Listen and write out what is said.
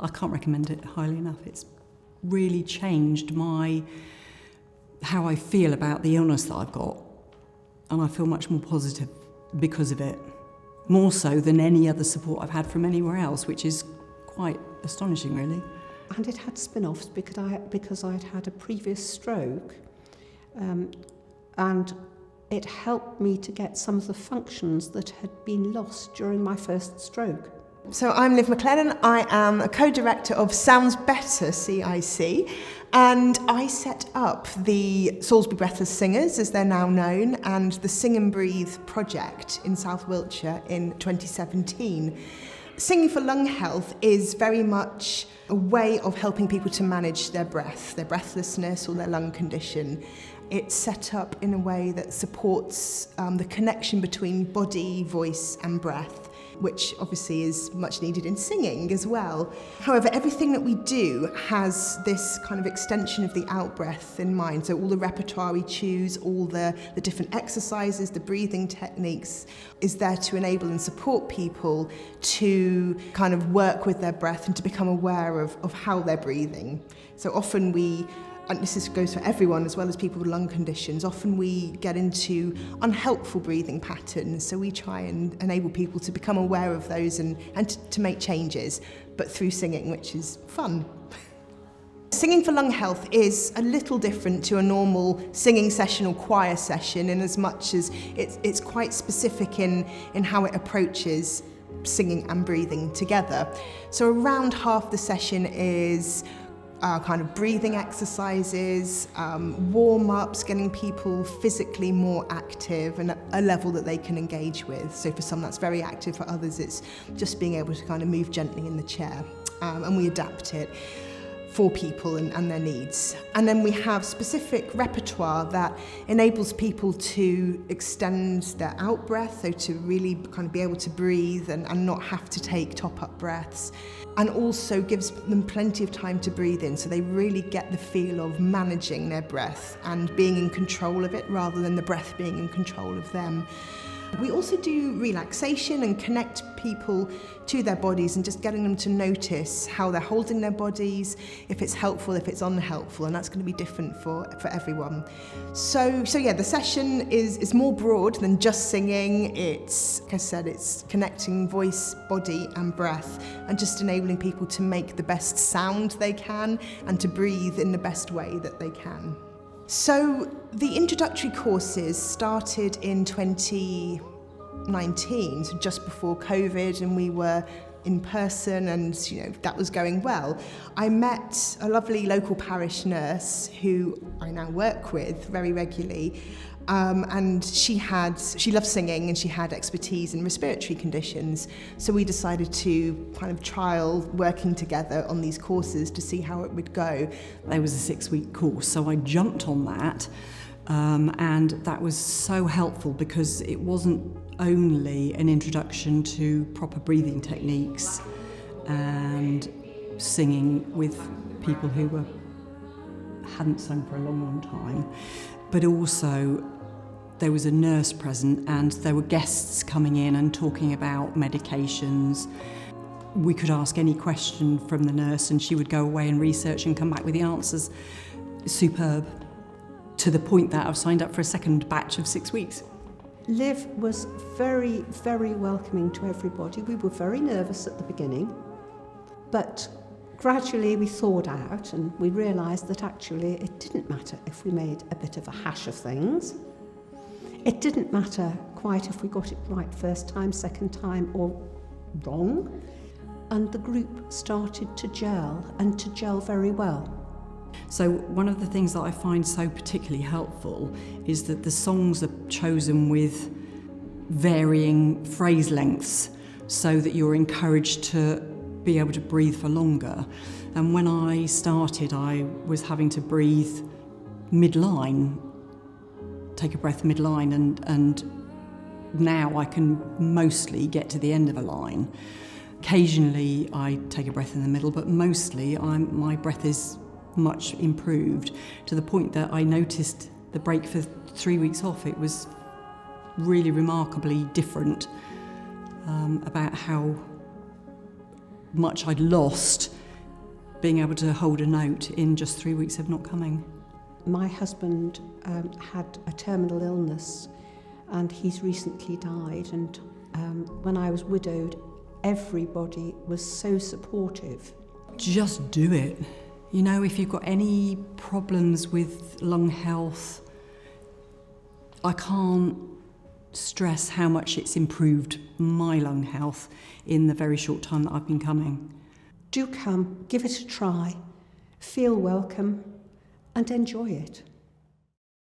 I can't recommend it highly enough. It's really changed how I feel about the illness that I've got, and I feel much more positive because of it, more so than any other support I've had from anywhere else, which is quite astonishing, really. And it had spin-offs because I'd had a previous stroke, and it helped me to get some of the functions that had been lost during my first stroke. So I'm Liv McLennan. I am a co-director of Sounds Better CIC, and I set up the Salisbury Breathless Singers, as they're now known, and the Sing and Breathe project in South Wiltshire in 2017. Singing for Lung Health is very much a way of helping people to manage their breath, their breathlessness or their lung condition. It's set up in a way that supports the connection between body, voice and breath, which obviously is much needed in singing as well. However, everything that we do has this kind of extension of the out-breath in mind. So all the repertoire we choose, all the different exercises, the breathing techniques is there to enable and support people to kind of work with their breath and to become aware of how they're breathing. So often and this goes for everyone as well as people with lung conditions, often we get into unhelpful breathing patterns, so we try and enable people to become aware of those and to make changes, but through singing, which is fun. Singing for Lung Health is a little different to a normal singing session or choir session in as much as it's quite specific in how it approaches singing and breathing together. So around half the session is kind of breathing exercises, warm-ups, getting people physically more active and a level that they can engage with. So for some that's very active, for others it's just being able to kind of move gently in the chair, and we adapt it for people and their needs. And then we have specific repertoire that enables people to extend their out-breath, so to really kind of be able to breathe and not have to take top-up breaths, and also gives them plenty of time to breathe in, so they really get the feel of managing their breath and being in control of it rather than the breath being in control of them. We also do relaxation and connect people to their bodies and just getting them to notice how they're holding their bodies, if it's helpful, if it's unhelpful, and that's going to be different for everyone. So yeah, the session is more broad than just singing. It's, like I said, it's connecting voice, body and breath and just enabling people to make the best sound they can and to breathe in the best way that they can. So the introductory courses started in 2019, so just before COVID, and we were in person and that was going well. I met a lovely local parish nurse who I now work with very regularly, and she loved singing and she had expertise in respiratory conditions, so we decided to kind of trial working together on these courses to see how it would go. There was a 6-week course, so I jumped on that, and that was so helpful because it wasn't only an introduction to proper breathing techniques and singing with people who hadn't sung for a long time, but also there was a nurse present and there were guests coming in and talking about medications. We could ask any question from the nurse and she would go away and research and come back with the answers. Superb. To the point that I've signed up for a second batch of 6 weeks. Liv was very, very welcoming to everybody. We were very nervous at the beginning, but gradually we thawed out and we realised that actually it didn't matter if we made a bit of a hash of things. It didn't matter quite if we got it right first time, second time, or wrong. And the group started to gel, and to gel very well. So one of the things that I find so particularly helpful is that the songs are chosen with varying phrase lengths so that you're encouraged to be able to breathe for longer. And when I started, I was having to breathe mid-line, take a breath mid-line, and now I can mostly get to the end of a line. Occasionally I take a breath in the middle, but mostly my breath is much improved, to the point that I noticed the break for 3 weeks off. It was really remarkably different about how much I'd lost being able to hold a note in just 3 weeks of not coming. My husband had a terminal illness and he's recently died, and when I was widowed, everybody was so supportive. Just do it. You know, if you've got any problems with lung health, I can't stress how much it's improved my lung health in the very short time that I've been coming. Do come, give it a try, feel welcome and enjoy it.